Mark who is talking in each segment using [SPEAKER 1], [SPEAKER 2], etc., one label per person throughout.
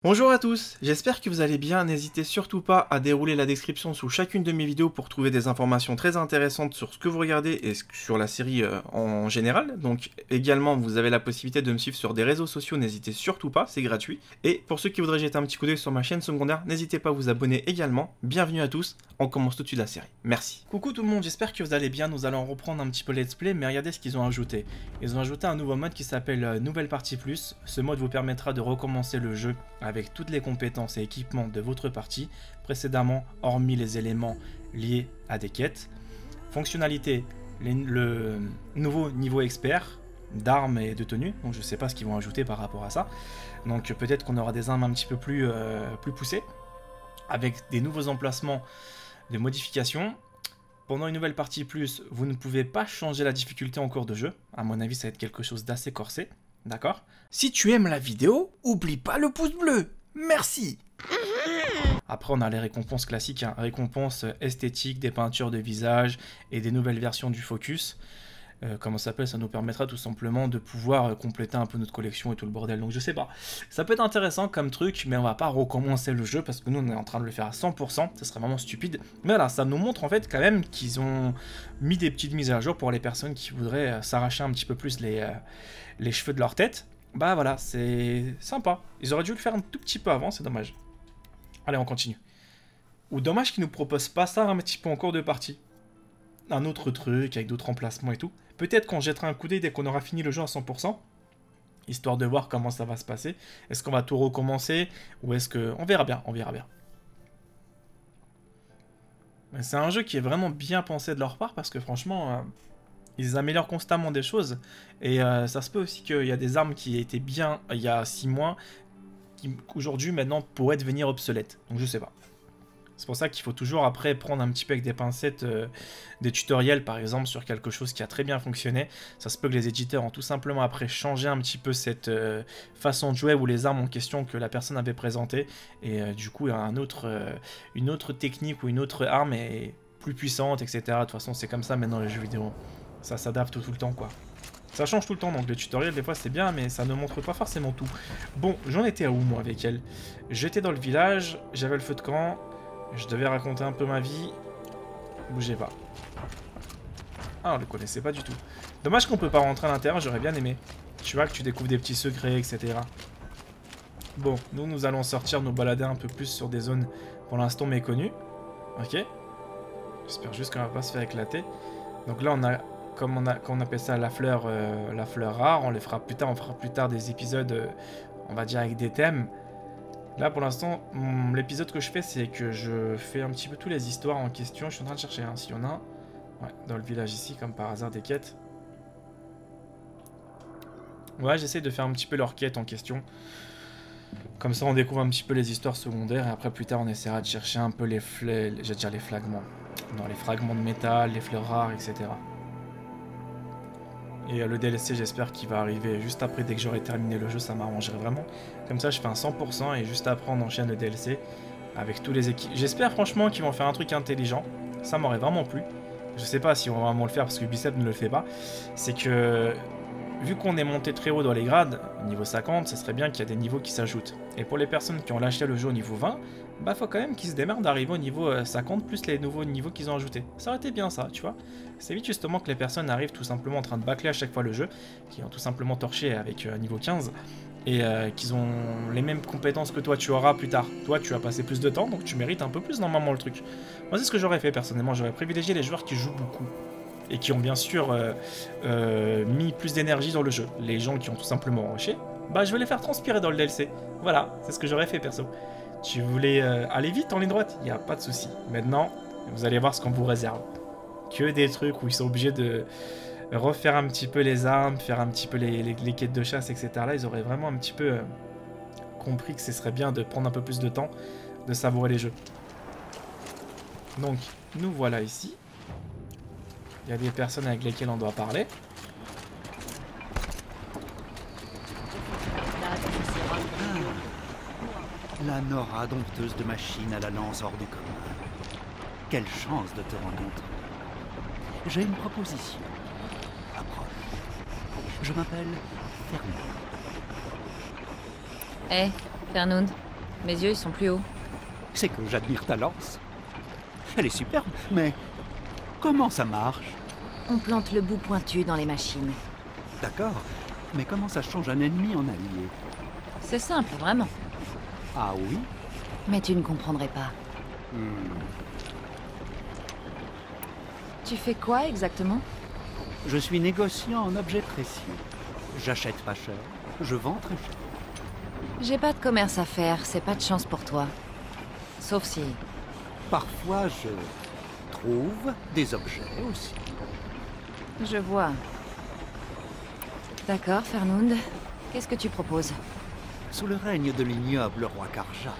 [SPEAKER 1] Bonjour à tous, j'espère que vous allez bien, n'hésitez surtout pas à dérouler la description sous chacune de mes vidéos pour trouver des informations très intéressantes sur ce que vous regardez et sur la série en général. Donc également vous avez la possibilité de me suivre sur des réseaux sociaux, n'hésitez surtout pas, c'est gratuit. Et pour ceux qui voudraient jeter un petit coup d'œil sur ma chaîne secondaire, n'hésitez pas à vous abonner également. Bienvenue à tous, on commence tout de suite la série, merci. Coucou tout le monde, j'espère que vous allez bien, nous allons reprendre un petit peu let's play, mais regardez ce qu'ils ont ajouté. Ils ont ajouté un nouveau mode qui s'appelle Nouvelle Partie Plus. Ce mode vous permettra de recommencer le jeu avec toutes les compétences et équipements de votre partie précédemment, hormis les éléments liés à des quêtes. Fonctionnalité, le nouveau niveau expert d'armes et de tenue, donc je sais pas ce qu'ils vont ajouter par rapport à ça. Donc peut-être qu'on aura des armes un petit peu plus poussées, avec des nouveaux emplacements, des modifications. Pendant une nouvelle partie plus, vous ne pouvez pas changer la difficulté en cours de jeu. À mon avis, ça va être quelque chose d'assez corsé. D'accord? Si tu aimes la vidéo, oublie pas le pouce bleu. Merci. Après, on a les récompenses classiques, hein. Récompenses esthétiques, des peintures de visage et des nouvelles versions du focus. Comment ça s'appelle? Ça nous permettra tout simplement de pouvoir compléter un peu notre collection et tout le bordel. Donc je sais pas. Ça peut être intéressant comme truc, mais on va pas recommencer le jeu parce que nous on est en train de le faire à 100%. Ça serait vraiment stupide. Mais voilà, ça nous montre en fait quand même qu'ils ont mis des petites mises à jour pour les personnes qui voudraient s'arracher un petit peu plus les cheveux de leur tête. Bah voilà, c'est sympa. Ils auraient dû le faire un tout petit peu avant, c'est dommage. Allez, on continue. Ou dommage qu'ils nous proposent pas ça un petit peu en cours de partie. Un autre truc avec d'autres emplacements et tout. Peut-être qu'on jettera un coup d'œil dès qu'on aura fini le jeu à 100%. Histoire de voir comment ça va se passer. Est-ce qu'on va tout recommencer? Ou est-ce que... On verra bien, on verra bien. C'est un jeu qui est vraiment bien pensé de leur part parce que franchement... ils améliorent constamment des choses. Et ça se peut aussi qu'il y a des armes qui étaient bien il y a 6 mois, qui aujourd'hui maintenant pourraient devenir obsolètes. Donc je sais pas. C'est pour ça qu'il faut toujours après prendre un petit peu avec des pincettes des tutoriels par exemple sur quelque chose qui a très bien fonctionné. Ça se peut que les éditeurs ont tout simplement après changé un petit peu cette façon de jouer ou les armes en question que la personne avait présentées. Et du coup il y a une autre technique ou une autre arme est plus puissante, etc. De toute façon c'est comme ça maintenant les jeux vidéo. Ça s'adapte tout le temps quoi. Ça change tout le temps, donc les tutoriels des fois c'est bien, mais ça ne montre pas forcément tout. Bon, j'en étais à où moi avec elle? J'étais dans le village, j'avais le feu de camp, je devais raconter un peu ma vie. Bougez pas. Ah, on le connaissait pas du tout. Dommage qu'on peut pas rentrer à l'intérieur, j'aurais bien aimé. Tu vois que tu découvres des petits secrets, etc. Bon, nous allons sortir, nous balader un peu plus sur des zones pour l'instant méconnues. Ok. J'espère juste qu'on va pas se faire éclater. Donc là on a... Comme on appelle ça la fleur rare, on les fera plus tard, on fera plus tard des épisodes, on va dire avec des thèmes. Là pour l'instant, l'épisode que je fais, c'est que je fais un petit peu toutes les histoires en question. Je suis en train de chercher s'il y en a un. Ouais, dans le village ici, comme par hasard des quêtes. Ouais, j'essaie de faire un petit peu leurs quêtes en question. Comme ça on découvre un petit peu les histoires secondaires et après plus tard on essaiera de chercher un peu les fragments. Non, les fragments de métal, les fleurs rares, etc. Et le DLC, j'espère qu'il va arriver juste après, dès que j'aurai terminé le jeu, ça m'arrangerait vraiment. Comme ça, je fais un 100% et juste après, on enchaîne le DLC avec tous les équipes. J'espère franchement qu'ils vont faire un truc intelligent. Ça m'aurait vraiment plu. Je sais pas si on va vraiment le faire parce que Ubisoft ne le fait pas. C'est que, vu qu'on est monté très haut dans les grades, au niveau 50, ce serait bien qu'il y ait des niveaux qui s'ajoutent. Et pour les personnes qui ont lâché le jeu au niveau 20, bah faut quand même qu'ils se démerdent d'arriver au niveau 50 plus les nouveaux niveaux qu'ils ont ajoutés. Ça aurait été bien ça, tu vois. C'est vite justement que les personnes arrivent tout simplement en train de bâcler à chaque fois le jeu, qui ont tout simplement torché avec niveau 15, et qu'ils ont les mêmes compétences que toi tu auras plus tard. Toi tu as passé plus de temps, donc tu mérites un peu plus normalement le truc. Moi c'est ce que j'aurais fait personnellement, j'aurais privilégié les joueurs qui jouent beaucoup. Et qui ont bien sûr mis plus d'énergie dans le jeu. Les gens qui ont tout simplement rushé, bah je vais les faire transpirer dans le DLC. Voilà, c'est ce que j'aurais fait perso. Tu voulais aller vite en ligne droite, il n'y a pas de souci. Maintenant, vous allez voir ce qu'on vous réserve. Que des trucs où ils sont obligés de refaire un petit peu les armes, faire un petit peu les quêtes de chasse, etc. Là, ils auraient vraiment un petit peu compris que ce serait bien de prendre un peu plus de temps, de savourer les jeux. Donc, nous voilà ici. Il y a des personnes avec lesquelles on doit parler.
[SPEAKER 2] La Nora, dompteuse de machines à la lance hors du commun. Quelle chance de te rencontrer. J'ai une proposition. Approche. Je m'appelle Fernand.
[SPEAKER 3] Hé, Fernand, Mes yeux, ils sont plus hauts.
[SPEAKER 2] C'est que j'admire ta lance. Elle est superbe, mais comment ça marche?
[SPEAKER 3] On plante le bout pointu dans les machines.
[SPEAKER 2] D'accord, mais comment ça change un ennemi en allié?
[SPEAKER 3] C'est simple, vraiment.
[SPEAKER 2] Ah oui?
[SPEAKER 3] Mais tu ne comprendrais pas. Tu fais quoi exactement?
[SPEAKER 2] Je suis négociant en objets précieux. J'achète pas cher, je vends très cher.
[SPEAKER 3] J'ai pas de commerce à faire, c'est pas de chance pour toi. Sauf si...
[SPEAKER 2] Parfois, je trouve des objets aussi.
[SPEAKER 3] Je vois. D'accord, Fernund. Qu'est-ce que tu proposes?
[SPEAKER 2] Sous le règne de l'ignoble roi Karja,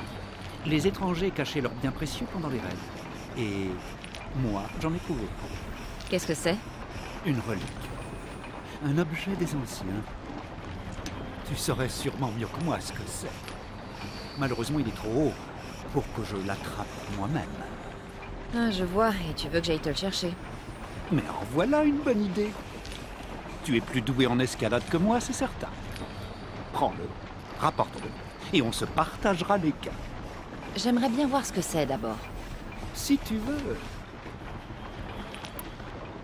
[SPEAKER 2] les étrangers cachaient leurs biens précieux pendant les raids. Et moi, j'en ai trouvé.
[SPEAKER 3] Qu'est-ce que c'est?
[SPEAKER 2] Une relique. Un objet des anciens. Tu saurais sûrement mieux que moi ce que c'est. Malheureusement, il est trop haut pour que je l'attrape moi-même.
[SPEAKER 3] Ah, je vois, et tu veux que j'aille te le chercher.
[SPEAKER 2] Mais en voilà une bonne idée. Tu es plus doué en escalade que moi, c'est certain. Prends-le, rapporte-le, et on se partagera les gains.
[SPEAKER 3] J'aimerais bien voir ce que c'est d'abord.
[SPEAKER 2] Si tu veux.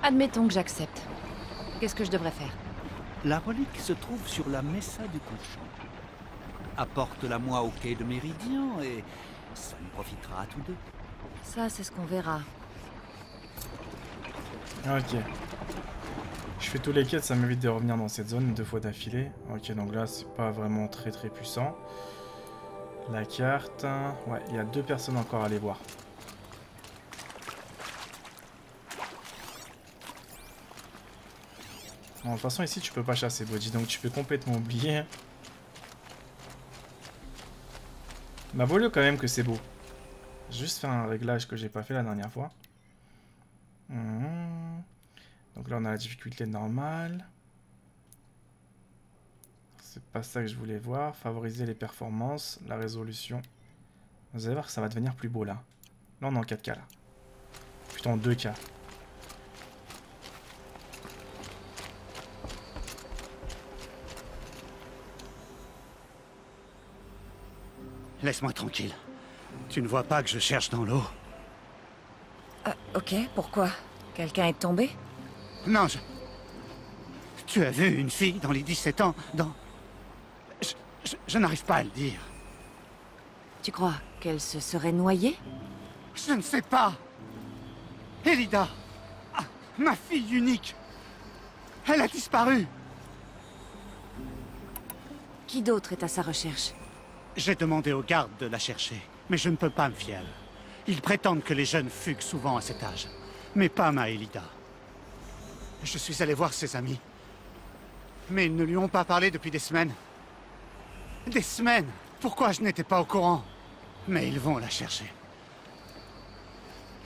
[SPEAKER 3] Admettons que j'accepte. Qu'est-ce que je devrais faire?
[SPEAKER 2] La relique se trouve sur la Messa du Couchant. Apporte-la moi au quai de Méridien et ça nous profitera à tous deux.
[SPEAKER 3] Ça, c'est ce qu'on verra.
[SPEAKER 1] Ok. Je fais tous les quêtes, ça m'évite de revenir dans cette zone 2 fois d'affilée. Ok, donc là, c'est pas vraiment très puissant. La carte... Ouais, il y a 2 personnes encore à aller voir. Bon, de toute façon, ici, tu peux pas chasser Body, donc tu peux complètement oublier. M'a vaulu quand même que c'est beau. Juste faire un réglage que j'ai pas fait la dernière fois. Donc là, on a la difficulté normale. C'est pas ça que je voulais voir. Favoriser les performances, la résolution. Vous allez voir que ça va devenir plus beau là. Là, on est en 4K là. Plutôt en 2K.
[SPEAKER 2] Laisse-moi tranquille. Tu ne vois pas que je cherche dans l'eau?
[SPEAKER 3] Ok, pourquoi? Quelqu'un est tombé?
[SPEAKER 2] Non, Tu as vu une fille dans les 17 ans dans... Je n'arrive pas à le dire.
[SPEAKER 3] Tu crois qu'elle se serait noyée?
[SPEAKER 2] Je ne sais pas. Elida, ma fille unique. Elle a disparu.
[SPEAKER 3] Qui d'autre est à sa recherche?
[SPEAKER 2] J'ai demandé aux gardes de la chercher, mais je ne peux pas me fier à eux. Ils prétendent que les jeunes fuguent souvent à cet âge, mais pas ma Elida. Je suis allé voir ses amis, mais ils ne lui ont pas parlé depuis des semaines. Des semaines! Pourquoi je n'étais pas au courant? Mais ils vont la chercher.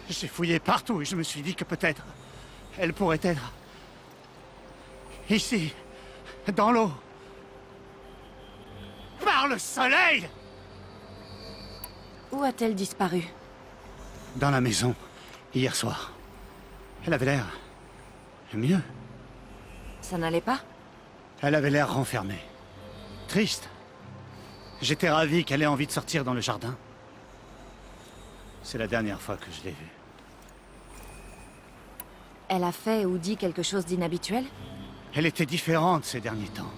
[SPEAKER 2] J'ai fouillé partout et je me suis dit que peut-être elle pourrait être ici, dans l'eau. Par le soleil!
[SPEAKER 3] Où a-t-elle disparu?
[SPEAKER 2] Dans la maison, hier soir. Elle avait l'air... mieux.
[SPEAKER 3] Ça n'allait pas?
[SPEAKER 2] Elle avait l'air renfermée. Triste. J'étais ravi qu'elle ait envie de sortir dans le jardin. C'est la dernière fois que je l'ai vue.
[SPEAKER 3] Elle a fait ou dit quelque chose d'inhabituel?
[SPEAKER 2] Elle était différente ces derniers temps.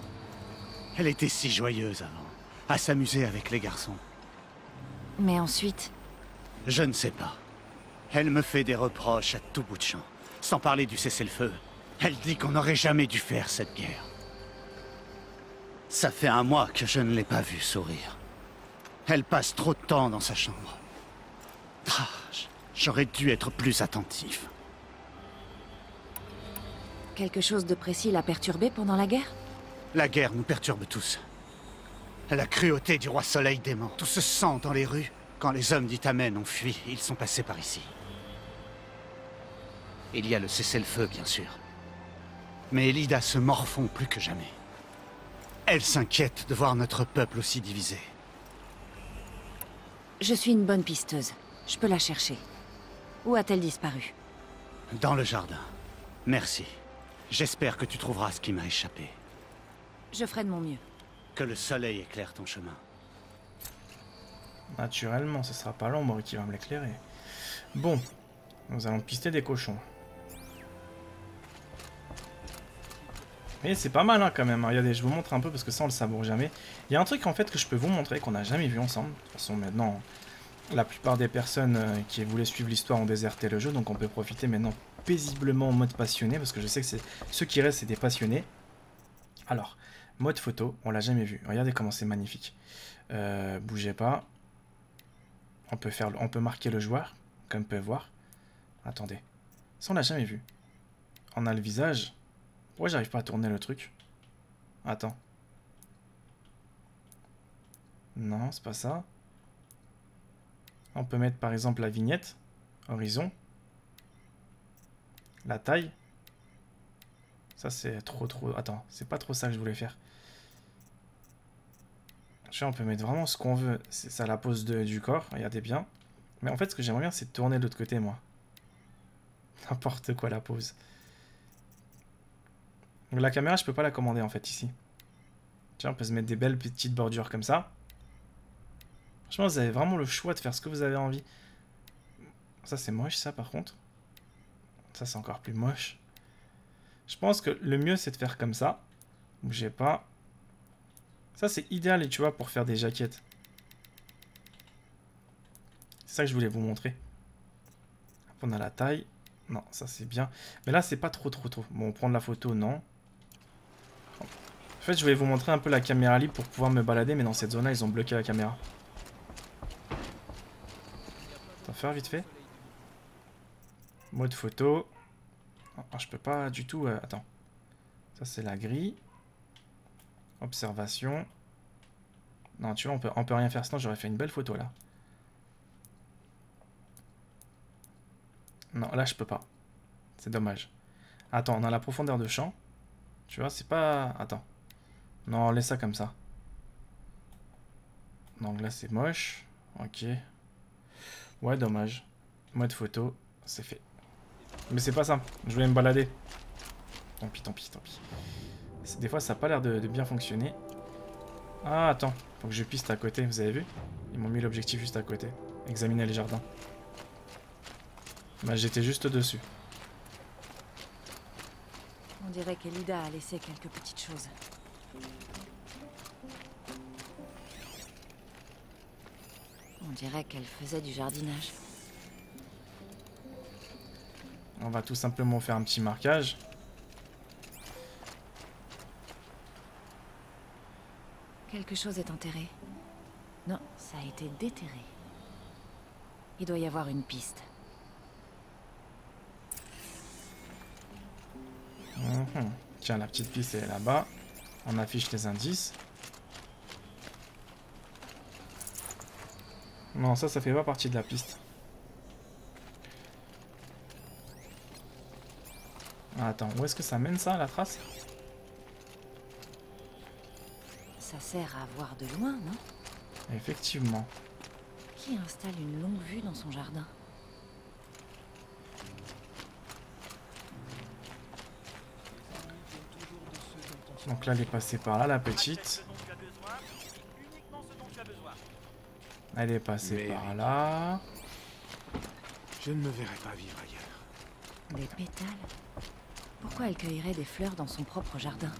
[SPEAKER 2] Elle était si joyeuse avant, à s'amuser avec les garçons.
[SPEAKER 3] Mais ensuite...
[SPEAKER 2] Je ne sais pas. Elle me fait des reproches à tout bout de champ, sans parler du cessez-le-feu. Elle dit qu'on n'aurait jamais dû faire cette guerre. Ça fait un mois que je ne l'ai pas vue sourire. Elle passe trop de temps dans sa chambre. Ah, j'aurais dû être plus attentif.
[SPEAKER 3] Quelque chose de précis l'a perturbée pendant la guerre?
[SPEAKER 2] La guerre nous perturbe tous. La cruauté du roi Soleil dément. Tout se sent dans les rues. Quand les hommes d'Itamen ont fui, ils sont passés par ici. Il y a le cessez-le-feu, bien sûr. Mais Elida se morfond plus que jamais. Elle s'inquiète de voir notre peuple aussi divisé.
[SPEAKER 3] Je suis une bonne pisteuse. Je peux la chercher. Où a-t-elle disparu?
[SPEAKER 2] Dans le jardin. Merci. J'espère que tu trouveras ce qui m'a échappé.
[SPEAKER 3] Je ferai de mon mieux.
[SPEAKER 2] Que le soleil éclaire ton chemin.
[SPEAKER 1] Naturellement, ce sera pas l'ombre qui va me l'éclairer. Bon, nous allons pister des cochons. Mais c'est pas mal hein, quand même. Regardez, je vous montre un peu parce que ça on le savoure jamais. Il y a un truc en fait que je peux vous montrer qu'on n'a jamais vu ensemble. De toute façon maintenant, la plupart des personnes qui voulaient suivre l'histoire ont déserté le jeu. Donc on peut profiter maintenant paisiblement en mode passionné. Parce que je sais que ceux qui restent c'est des passionnés. Alors, mode photo, on l'a jamais vu. Regardez comment c'est magnifique. Bougez pas. On peut marquer le joueur, comme vous pouvez voir. Attendez. Ça on l'a jamais vu. On a le visage. Pourquoi j'arrive pas à tourner le truc? Attends. Non, c'est pas ça. On peut mettre par exemple la vignette. Horizon. La taille. Ça c'est trop. Attends, c'est pas trop ça que je voulais faire. Tu vois, on peut mettre vraiment ce qu'on veut. C'est ça la pose du corps, regardez bien. Mais en fait ce que j'aimerais bien c'est de tourner de l'autre côté moi. N'importe quoi la pose. Donc la caméra, je peux pas la commander en fait ici. Tiens, on peut se mettre des belles petites bordures comme ça. Franchement, vous avez vraiment le choix de faire ce que vous avez envie. Ça, c'est moche, ça, par contre. Ça, c'est encore plus moche. Je pense que le mieux, c'est de faire comme ça. Bougez pas. Ça, c'est idéal, et tu vois, pour faire des jaquettes. C'est ça que je voulais vous montrer. On a la taille. Non, ça, c'est bien. Mais là, c'est pas trop. Bon, prendre la photo, non. En fait, je vais vous montrer un peu la caméra libre pour pouvoir me balader, mais dans cette zone-là, ils ont bloqué la caméra. On va faire vite fait. Mode photo. Oh, je peux pas du tout... attends. Ça, c'est la grille. Observation. Non, tu vois, on peut rien faire, sinon j'aurais fait une belle photo, là. Non, là, je peux pas. C'est dommage. Attends, on a la profondeur de champ. Tu vois, c'est pas... Attends. Non, laisse ça comme ça. Donc là, c'est moche. Ok. Ouais, dommage. Mode photo, c'est fait. Mais c'est pas ça. Je voulais me balader. Tant pis. Des fois, ça n'a pas l'air de bien fonctionner. Ah, attends. Faut que je piste à côté, vous avez vu? Ils m'ont mis l'objectif juste à côté. Examiner les jardins. Bah, j'étais juste dessus.
[SPEAKER 3] On dirait qu'Elida a laissé quelques petites choses. On dirait qu'elle faisait du jardinage.
[SPEAKER 1] On va tout simplement faire un petit marquage.
[SPEAKER 3] Quelque chose est enterré. Non, ça a été déterré. Il doit y avoir une piste.
[SPEAKER 1] Tiens, la petite piste elle est là-bas. On affiche les indices. Non, ça fait pas partie de la piste. Attends, où est-ce que ça mène ça, la trace?
[SPEAKER 3] Ça sert à voir de loin, non?
[SPEAKER 1] Effectivement.
[SPEAKER 3] Qui installe une longue vue dans son jardin?
[SPEAKER 1] Donc là, elle est passée par là, la petite. Elle est passée par là.
[SPEAKER 2] Je ne me verrai pas vivre ailleurs.
[SPEAKER 3] Des pétales? Pourquoi elle cueillerait des fleurs dans son propre jardin?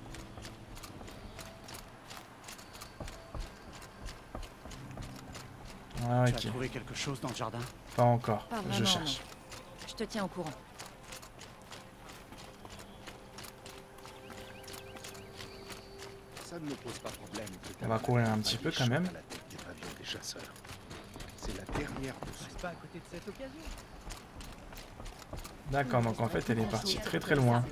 [SPEAKER 1] Ah, ok.
[SPEAKER 2] Tu as trouvé quelque chose dans le jardin?
[SPEAKER 1] Pas encore.
[SPEAKER 3] Pas
[SPEAKER 1] Je
[SPEAKER 3] vraiment,
[SPEAKER 1] cherche.
[SPEAKER 3] non. Je te tiens au courant.
[SPEAKER 4] Ça ne me pose pas problème.
[SPEAKER 1] On va courir un petit peu quand même.
[SPEAKER 4] C'est la dernière de ce...
[SPEAKER 5] Pas à côté de cette occasion.
[SPEAKER 1] D'accord, donc en fait, elle est partie très loin.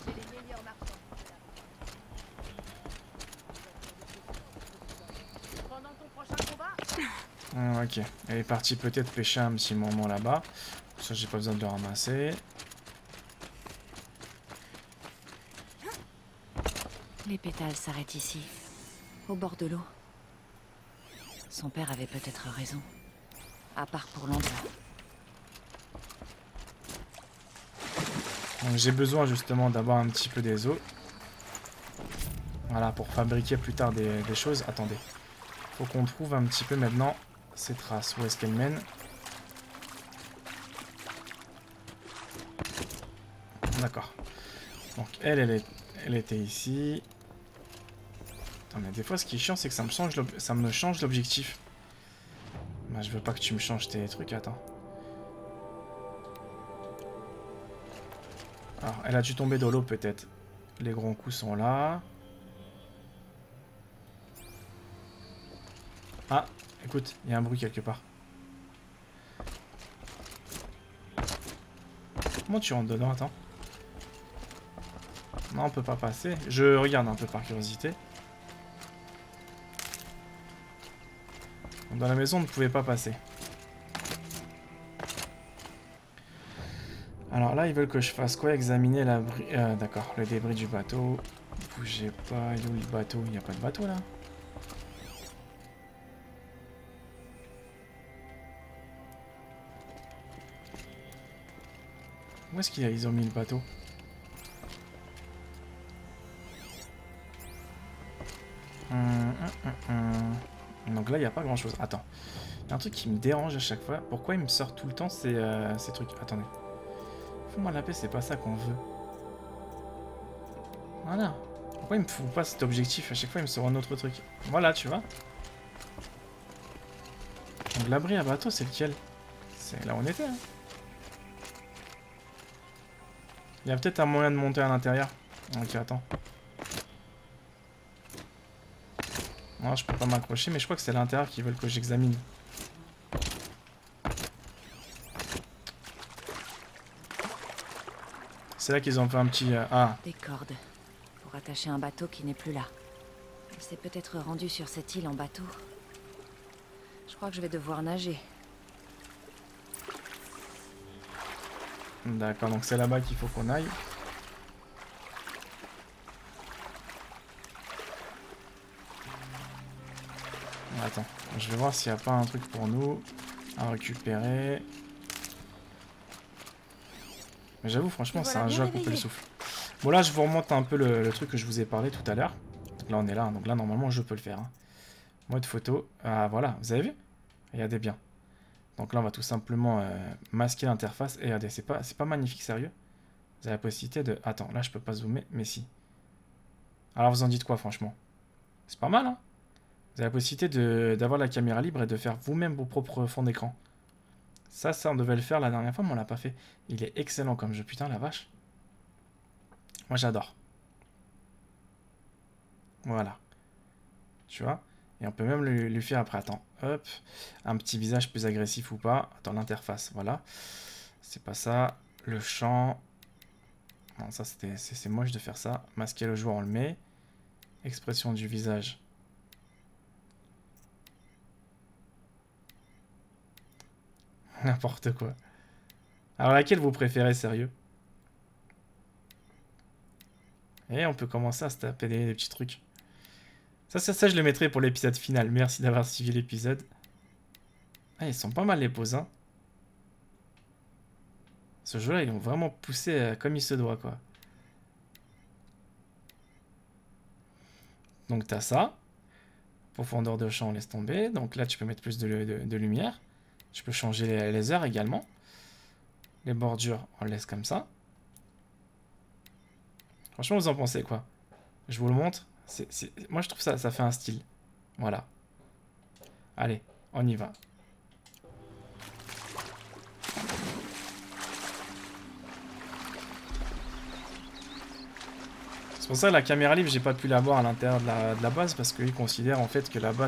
[SPEAKER 5] J'ai les meilleurs marchands. Pendant ton prochain combat,
[SPEAKER 1] Ok, elle est partie peut-être pêcher un petit moment là-bas. Ça, j'ai pas besoin de le ramasser.
[SPEAKER 3] Les pétales s'arrêtent ici, au bord de l'eau. Son père avait peut-être raison. À part pour l'endroit.
[SPEAKER 1] Donc j'ai besoin justement d'avoir un petit peu des os. Voilà, pour fabriquer plus tard des choses. Attendez. Faut qu'on trouve un petit peu maintenant ces traces. Où est-ce qu'elles mènent? D'accord. Donc elle était ici. Attends, mais des fois ce qui est chiant c'est que ça me change l'objectif. Bah, je veux pas que tu me changes tes trucs, attends. Alors, elle a dû tomber dans l'eau peut-être. Les grands coups sont là. Ah, écoute, il y a un bruit quelque part. Comment tu rentres dedans? Attends. Non, on peut pas passer. Je regarde un peu par curiosité. Dans la maison, on ne pouvait pas passer. Alors là, ils veulent que je fasse quoi? Examiner l'abri... d'accord, le débris du bateau. Bougez pas, il est où le bateau? Il n'y a pas de bateau là? Où est-ce qu'ils ont mis le bateau? Donc là, il n'y a pas grand-chose. Attends. Il y a un truc qui me dérange à chaque fois. Pourquoi il me sort tout le temps ces trucs? Attendez. Fous-moi la paix, c'est pas ça qu'on veut. Voilà. Pourquoi il me fout pas cet objectif? À chaque fois, il me sort un autre truc. Voilà, tu vois. Donc l'abri à bateau, c'est lequel? C'est là où on était, hein. Il y a peut-être un moyen de monter à l'intérieur. Ok, attends. Non, je peux pas m'accrocher, mais je crois que c'est l'intérieur qu'ils veulent que j'examine. C'est là qu'ils ont fait un petit... Ah.
[SPEAKER 3] Des cordes. Pour attacher un bateau qui n'est plus là. Il s'est peut-être rendu sur cette île en bateau. Je crois que je vais devoir nager.
[SPEAKER 1] D'accord, donc c'est là-bas qu'il faut qu'on aille. Attends, je vais voir s'il n'y a pas un truc pour nous à récupérer. Mais j'avoue, franchement, c'est un jeu à couper le souffle. Bon, là, je vous remonte un peu le truc que je vous ai parlé tout à l'heure. Donc là, on est là. Donc là, normalement, je peux le faire. Hein. Mode photo. Ah, voilà. Vous avez vu? Regardez bien. Donc là, on va tout simplement masquer l'interface. Et regardez, c'est pas magnifique, sérieux. Vous avez la possibilité de... Attends, là, je peux pas zoomer, mais si. Alors, vous en dites quoi, franchement? C'est pas mal, hein? Vous avez la possibilité d'avoir la caméra libre et de faire vous-même vos propres fonds d'écran. Ça, on devait le faire la dernière fois, mais on l'a pas fait. Il est excellent comme jeu, putain, la vache. Moi, j'adore. Voilà. Tu vois? Et on peut même lui faire après. Attends, hop. Un petit visage plus agressif ou pas. Attends, l'interface, voilà. C'est pas ça. Le champ. Non, ça, c'est moche de faire ça. Masquer le joueur, on le met. Expression du visage. N'importe quoi. Alors laquelle vous préférez, sérieux? Et on peut commencer à se taper des petits trucs. Ça, je le mettrai pour l'épisode final. Merci d'avoir suivi l'épisode. Ah, ils sont pas mal les poses, hein. Ce jeu-là, ils ont vraiment poussé comme il se doit, quoi. Donc t'as ça. Profondeur de champ, on laisse tomber. Donc là, tu peux mettre plus de lumière. Je peux changer les heures également. Les bordures, on le laisse comme ça. Franchement, vous en pensez quoi? Je vous le montre. Moi, je trouve ça fait un style. Voilà. Allez, on y va. C'est pour ça que la caméra libre, j'ai pas pu l'avoir à l'intérieur de la base parce qu'ils considèrent en fait que là-bas,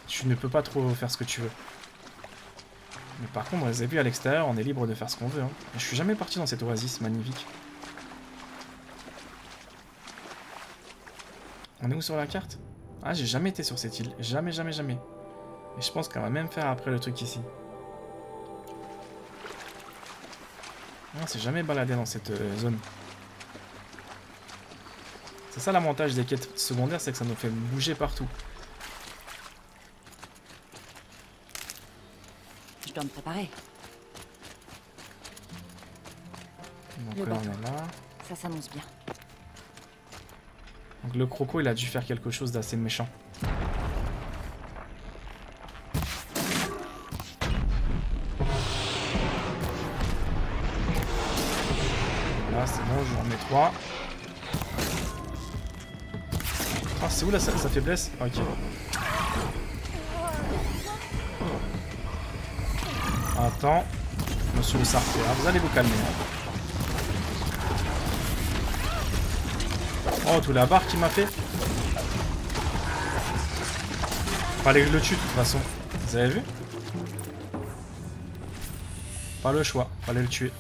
[SPEAKER 1] tu ne peux pas trop faire ce que tu veux. Mais par contre, vous avez vu à l'extérieur, on est libre de faire ce qu'on veut. Hein. Je suis jamais parti dans cette oasis magnifique. On est où sur la carte? Ah, j'ai jamais été sur cette île. Jamais, jamais, jamais. Et je pense qu'on va même faire après le truc ici. On s'est jamais baladé dans cette zone. C'est ça l'avantage des quêtes secondaires, c'est que ça nous fait bouger partout.
[SPEAKER 3] Je dois me préparer.
[SPEAKER 1] Donc là, on est là.
[SPEAKER 3] Ça s'annonce bien.
[SPEAKER 1] Donc le croco, il a dû faire quelque chose d'assez méchant. 3. Ah, c'est où là sa faiblesse? Ok. Attends. Monsieur le Sarféa, vous allez vous calmer. Oh, tout la barre qu'il m'a fait. Fallait que je le tue de toute façon. Vous avez vu? Pas le choix, fallait le tuer.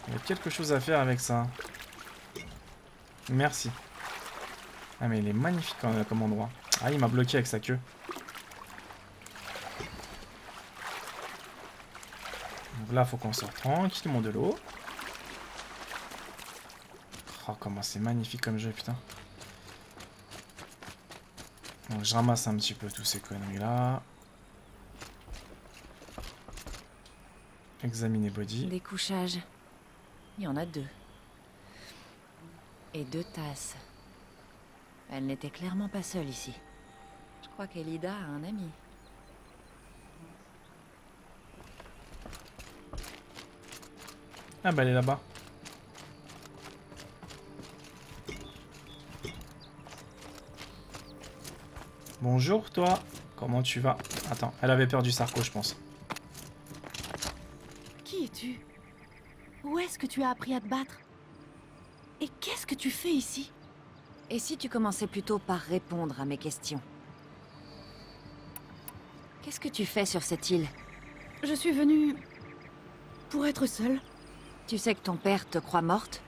[SPEAKER 1] Il y a quelque chose à faire avec ça. Merci. Ah mais il est magnifique comme endroit. Ah, il m'a bloqué avec sa queue. Donc là, faut qu'on sorte tranquillement de l'eau. Oh, comment c'est magnifique comme jeu, putain. Donc je ramasse un petit peu tous ces conneries là. Examiner body.
[SPEAKER 3] Des couchages. Il y en a 2. Et 2 tasses. Elle n'était clairement pas seule ici. Je crois qu'Elida a un ami.
[SPEAKER 1] Ah bah elle est là-bas. Bonjour toi. Comment tu vas? Attends, elle avait perdu Sarko, je pense.
[SPEAKER 6] Qui es-tu? Où est-ce que tu as appris à te battre? Et qu'est-ce que tu fais ici?
[SPEAKER 3] Et si tu commençais plutôt par répondre à mes questions? Qu'est-ce que tu fais sur cette île?
[SPEAKER 6] Je suis venue... pour être seule.
[SPEAKER 3] Tu sais que ton père te croit morte?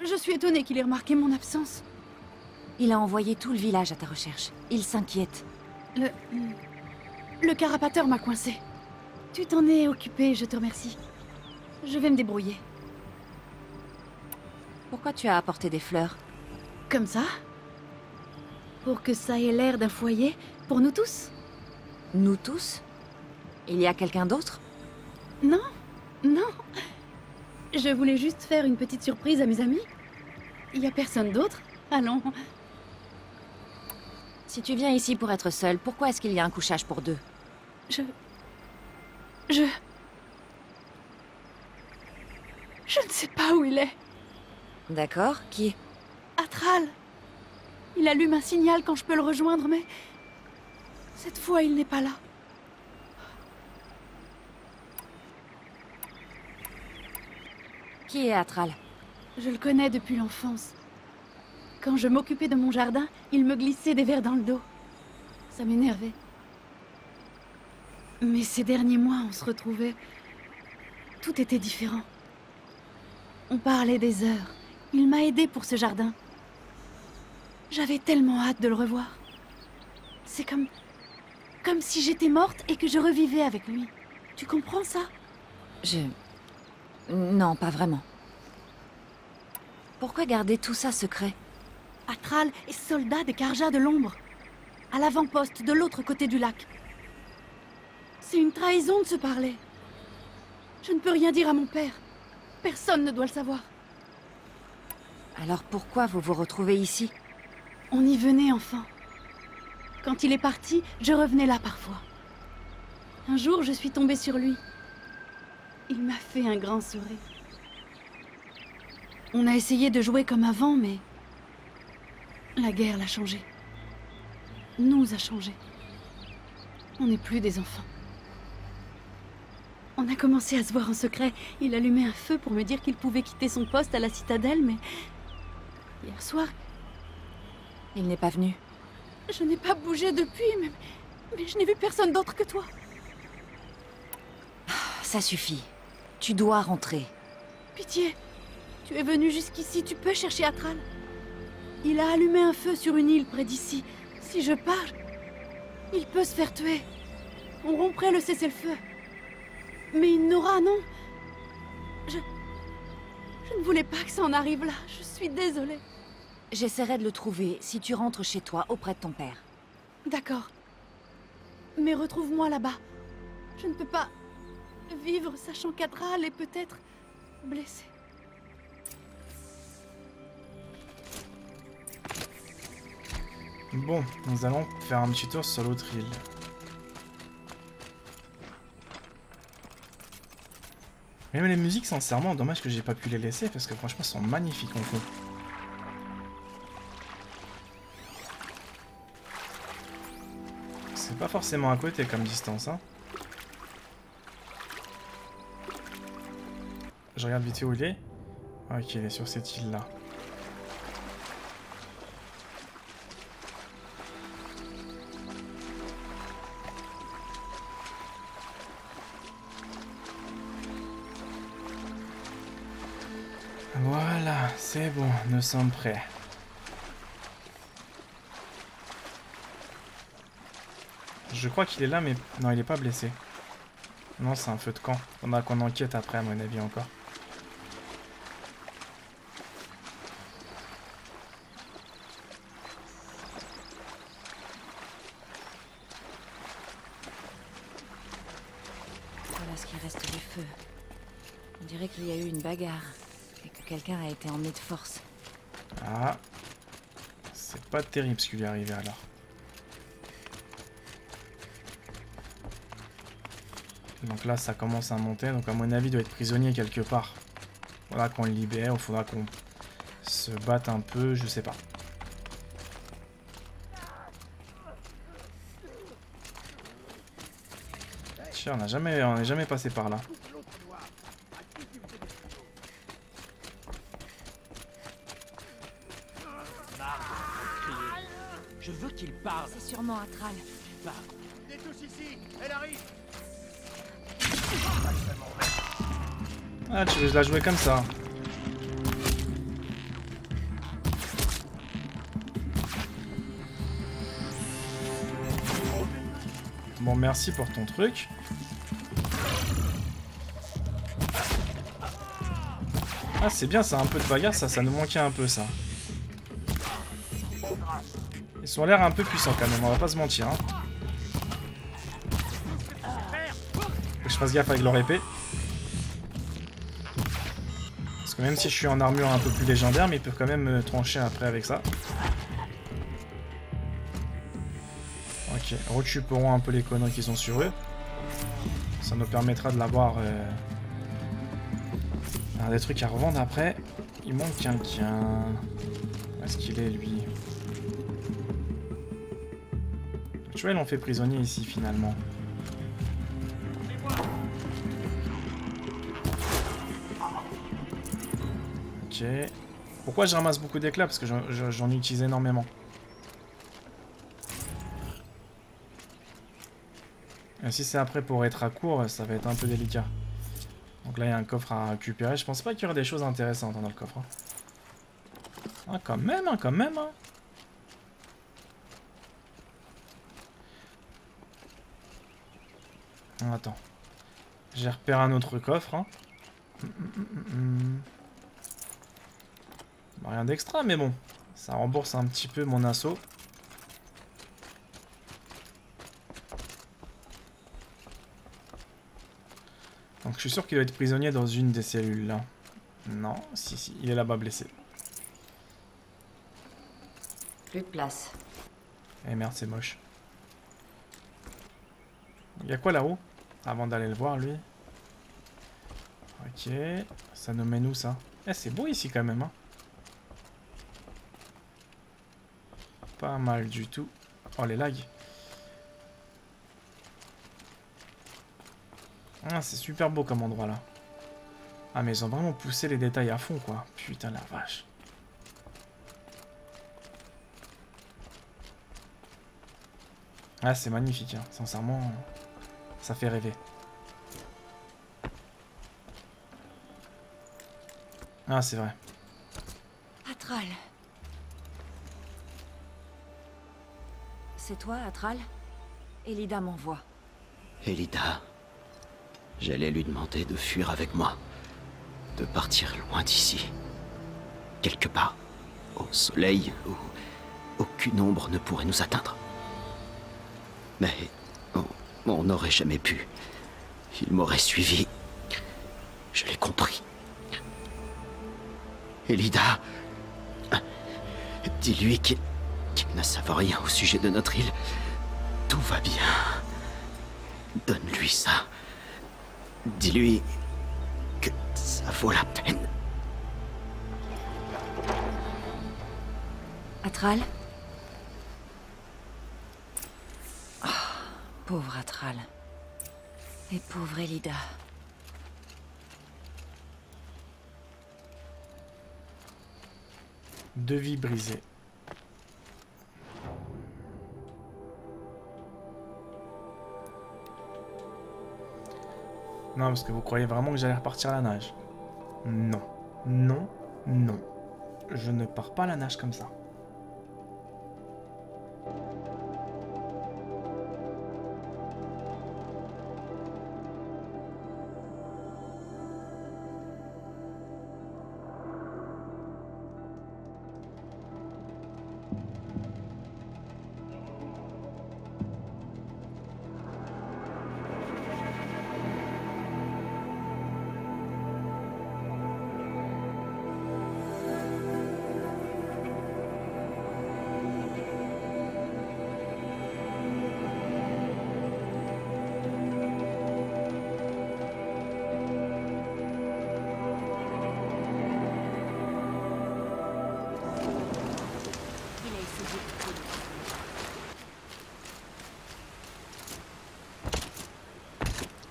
[SPEAKER 6] Je suis étonnée qu'il ait remarqué mon absence.
[SPEAKER 3] Il a envoyé tout le village à ta recherche. Il s'inquiète.
[SPEAKER 6] Le carapateur m'a coincé. Tu t'en es occupé, je te remercie. Je vais me débrouiller.
[SPEAKER 3] Pourquoi tu as apporté des fleurs?
[SPEAKER 6] Comme ça? Pour que ça ait l'air d'un foyer, pour nous tous?
[SPEAKER 3] Nous tous? Il y a quelqu'un d'autre?
[SPEAKER 6] Non, non. Je voulais juste faire une petite surprise à mes amis. Il y a personne d'autre? Allons.
[SPEAKER 3] Si tu viens ici pour être seule, pourquoi est-ce qu'il y a un couchage pour 2?
[SPEAKER 6] Je ne sais pas où il est.
[SPEAKER 3] D'accord, qui?
[SPEAKER 6] Atral. Il allume un signal quand je peux le rejoindre, mais... cette fois, il n'est pas là.
[SPEAKER 3] Qui est Atral?
[SPEAKER 6] Je le connais depuis l'enfance. Quand je m'occupais de mon jardin, il me glissait des vers dans le dos. Ça m'énervait. Mais ces derniers mois, on se retrouvait... tout était différent. On parlait des heures. Il m'a aidé pour ce jardin. J'avais tellement hâte de le revoir. C'est comme si j'étais morte et que je revivais avec lui. Tu comprends ça?
[SPEAKER 3] Non, pas vraiment. Pourquoi garder tout ça secret?
[SPEAKER 6] Atral est soldat des Carjas de l'ombre. À l'avant-poste, de l'autre côté du lac. C'est une trahison de se parler. Je ne peux rien dire à mon père. Personne ne doit le savoir.
[SPEAKER 3] Alors pourquoi vous vous retrouvez ici?
[SPEAKER 6] On y venait enfin. Quand il est parti, je revenais là parfois. Un jour, je suis tombée sur lui. Il m'a fait un grand sourire. On a essayé de jouer comme avant, mais... la guerre l'a changé. Nous a changé. On n'est plus des enfants. On a commencé à se voir en secret. Il allumait un feu pour me dire qu'il pouvait quitter son poste à la citadelle, mais... hier soir...
[SPEAKER 3] il n'est pas venu.
[SPEAKER 6] Je n'ai pas bougé depuis, mais je n'ai vu personne d'autre que toi.
[SPEAKER 3] Ça suffit. Tu dois rentrer.
[SPEAKER 6] Pitié, tu es venu jusqu'ici, tu peux chercher Atral. Il a allumé un feu sur une île près d'ici. Si je pars, il peut se faire tuer. On romprait le cessez-le-feu. Mais Nora, non. Je ne voulais pas que ça en arrive là. Je suis désolée.
[SPEAKER 3] J'essaierai de le trouver si tu rentres chez toi auprès de ton père.
[SPEAKER 6] D'accord. Mais retrouve-moi là-bas. Je ne peux pas vivre sachant qu'Atral est peut-être blessé.
[SPEAKER 1] Bon, nous allons faire un petit tour sur l'autre île. Même les musiques, sincèrement, dommage que j'ai pas pu les laisser parce que franchement, elles sont magnifiques en fond. C'est pas forcément à côté comme distance, hein. Je regarde vite fait où il est. Ok, il est sur cette île-là. Voilà, c'est bon, nous sommes prêts. Je crois qu'il est là, mais... Non, il est pas blessé. Non, c'est un feu de camp. Faudra qu'on enquête après, à mon avis, encore.
[SPEAKER 3] Voilà ce qui reste du feu. On dirait qu'il y a eu une bagarre. Et que quelqu'un a été emmené de force.
[SPEAKER 1] Ah. C'est pas terrible ce qui lui est arrivé alors. Donc là, ça commence à monter. Donc à mon avis, il doit être prisonnier quelque part. Faudra qu'on le libère ou faudra qu'on se batte un peu, je sais pas. Tiens, on n'est jamais passé par là.
[SPEAKER 5] Je veux qu'il parle.
[SPEAKER 3] C'est sûrement Atral.
[SPEAKER 2] On est tous ici. Elle arrive.
[SPEAKER 1] Ah, tu veux la jouer comme ça? Bon, merci pour ton truc. Ah, c'est bien, ça a un peu de bagarre, ça nous manquait un peu, ça. Ils ont l'air un peu puissants quand même, on va pas se mentir. Hein. Faut que je fasse gaffe avec leur épée. Parce que même si je suis en armure un peu plus légendaire, mais ils peuvent quand même me trancher après avec ça. Ok, récupérons un peu les conneries qu'ils ont sur eux. Ça nous permettra de l'avoir... des trucs à revendre après. Il manque quelqu'un. Où est-ce qu'il est, lui? Tu vois, ils l'ont fait prisonnier ici, finalement. Ok. Pourquoi je ramasse beaucoup d'éclats? Parce que j'en utilise énormément. Et si c'est après pour être à court, ça va être un peu délicat. Donc là, il y a un coffre à récupérer. Je pense pas qu'il y aurait des choses intéressantes dans le coffre. Ah, quand même, hein, quand même. Hein. Attends. J'ai repéré un autre coffre. Hein. Bah, rien d'extra, mais bon. Ça rembourse un petit peu mon assaut. Donc je suis sûr qu'il doit être prisonnier dans une des cellules là. Non, si, il est là-bas blessé.
[SPEAKER 3] Plus de place.
[SPEAKER 1] Eh merde, c'est moche. Il y a quoi là-haut? Avant d'aller le voir, lui. Ok. Ça nous mène où, ça? Eh, c'est beau ici, quand même, hein. Pas mal du tout. Oh, les lags. Ah, c'est super beau comme endroit, là. Ah, mais ils ont vraiment poussé les détails à fond, quoi. Putain, la vache. Ah, c'est magnifique, hein. Sincèrement, ça fait rêver. Ah, c'est vrai.
[SPEAKER 3] Atral. C'est toi, Atral? Elida m'envoie.
[SPEAKER 7] Elida, j'allais lui demander de fuir avec moi, de partir loin d'ici, quelque part, au soleil où aucune ombre ne pourrait nous atteindre. Mais on n'aurait jamais pu. Il m'aurait suivi. Je l'ai compris. Elida, dis-lui qu'il ne savent rien au sujet de notre île. Tout va bien. Donne-lui ça. Dis-lui que ça vaut la peine.
[SPEAKER 3] Atral? Oh, pauvre Atral. Et pauvre Elida.
[SPEAKER 1] Deux vies brisées. Non, parce que vous croyez vraiment que j'allais repartir à la nage? Non. Non. Non. Je ne pars pas à la nage comme ça.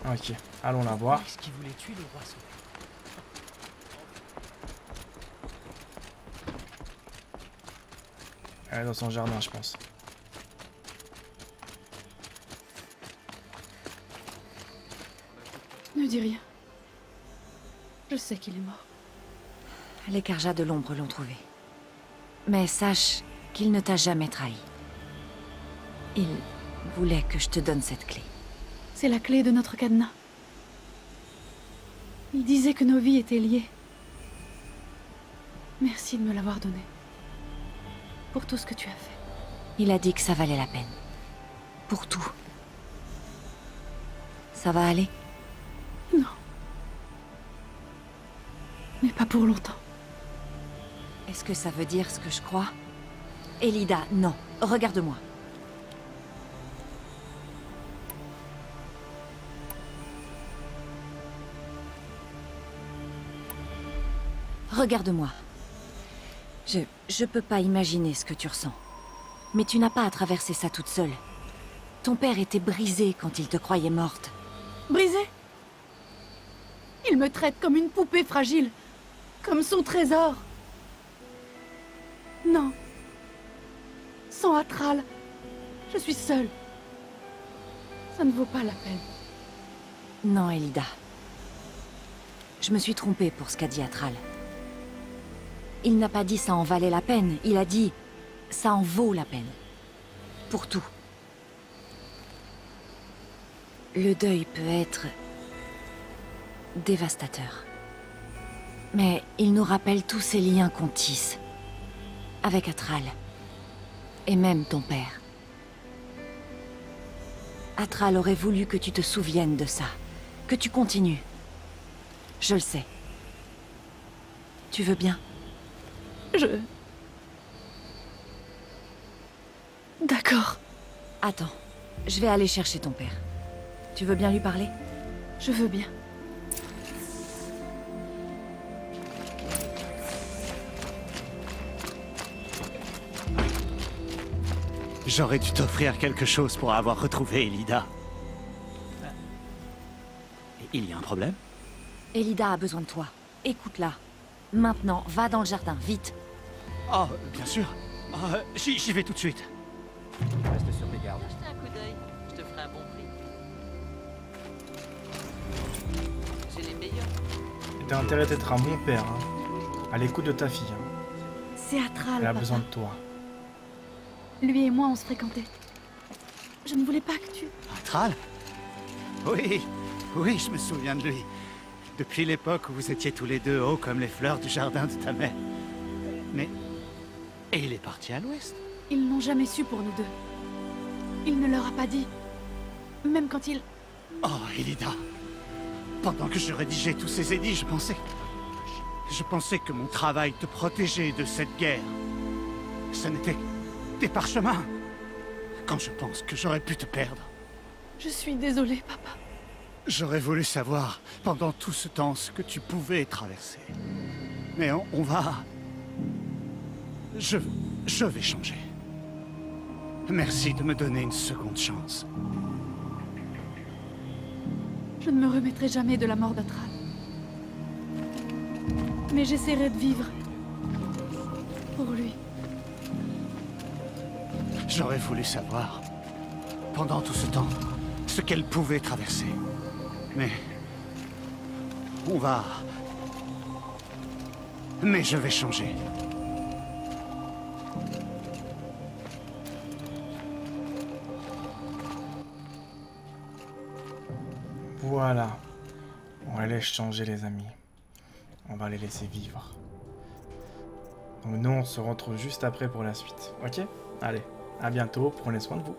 [SPEAKER 1] Ok, allons la voir.
[SPEAKER 8] Est-ce qu'il voulait tuer le roi Soleil?
[SPEAKER 1] Elle est dans son jardin, je pense.
[SPEAKER 6] Ne dis rien. Je sais qu'il est mort.
[SPEAKER 3] Les Carjas de l'ombre l'ont trouvé. Mais sache qu'il ne t'a jamais trahi. Il voulait que je te donne cette clé.
[SPEAKER 6] C'est la clé de notre cadenas. Il disait que nos vies étaient liées. Merci de me l'avoir donné. Pour tout ce que tu as fait.
[SPEAKER 3] Il a dit que ça valait la peine. Pour tout. Ça va aller?
[SPEAKER 6] Non. Mais pas pour longtemps.
[SPEAKER 3] Est-ce que ça veut dire ce que je crois? Elida, non. Regarde-moi. Regarde-moi. Je peux pas imaginer ce que tu ressens. Mais tu n'as pas à traverser ça toute seule. Ton père était brisé quand il te croyait morte.
[SPEAKER 6] Brisé? Il me traite comme une poupée fragile. Comme son trésor. Non. Sans Atral, je suis seule. Ça ne vaut pas la peine.
[SPEAKER 3] Non, Elida. Je me suis trompée pour ce qu'a dit Atral. Il n'a pas dit ça en valait la peine, il a dit ça en vaut la peine. Pour tout. Le deuil peut être dévastateur. Mais il nous rappelle tous ces liens qu'on tisse. Avec Atral. Et même ton père. Atral aurait voulu que tu te souviennes de ça. Que tu continues. Je le sais. Tu veux bien ?
[SPEAKER 6] D'accord.
[SPEAKER 3] Attends, je vais aller chercher ton père. Tu veux bien lui parler?
[SPEAKER 6] Je veux bien.
[SPEAKER 2] J'aurais dû t'offrir quelque chose pour avoir retrouvé Elida. Il y a un problème?
[SPEAKER 3] Elida a besoin de toi. Écoute-la. Maintenant, va dans le jardin, vite.
[SPEAKER 2] Oh, bien sûr. J'y vais tout de suite.
[SPEAKER 4] Reste sur tes gardes.
[SPEAKER 5] Jetez un coup d'œil, je te ferai un bon prix. J'ai les meilleurs.
[SPEAKER 1] T'as intérêt d'être un bon père, hein. À l'écoute de ta fille. Hein.
[SPEAKER 6] C'est Atral,
[SPEAKER 1] Elle a
[SPEAKER 6] papa.
[SPEAKER 1] besoin de toi.
[SPEAKER 6] Lui et moi, on se fréquentait. Je ne voulais pas que tu...
[SPEAKER 2] Atral? Oui, oui, je me souviens de lui. Depuis l'époque où vous étiez tous les deux hauts comme les fleurs du jardin de ta mère. Mais... Et il est parti à l'ouest.
[SPEAKER 6] Ils n'ont jamais su pour nous deux. Il ne leur a pas dit. Même quand il...
[SPEAKER 2] Oh, Elida. Pendant que je rédigeais tous ces édits, je pensais que mon travail te protégeait de cette guerre. Ce n'était que des parchemins. Quand je pense que j'aurais pu te perdre.
[SPEAKER 6] Je suis désolée, papa.
[SPEAKER 2] J'aurais voulu savoir, pendant tout ce temps, ce que tu pouvais traverser. Mais on va... Je vais changer. Merci de me donner une seconde chance.
[SPEAKER 6] Je ne me remettrai jamais de la mort d'Atral. Mais j'essaierai de vivre. Pour lui.
[SPEAKER 2] J'aurais voulu savoir, pendant tout ce temps, ce qu'elle pouvait traverser. Mais... on va... Mais je vais changer.
[SPEAKER 1] Voilà. On va les changer, les amis. On va les laisser vivre. Donc nous, on se retrouve juste après pour la suite. Ok? Allez, à bientôt. Prenez soin de vous.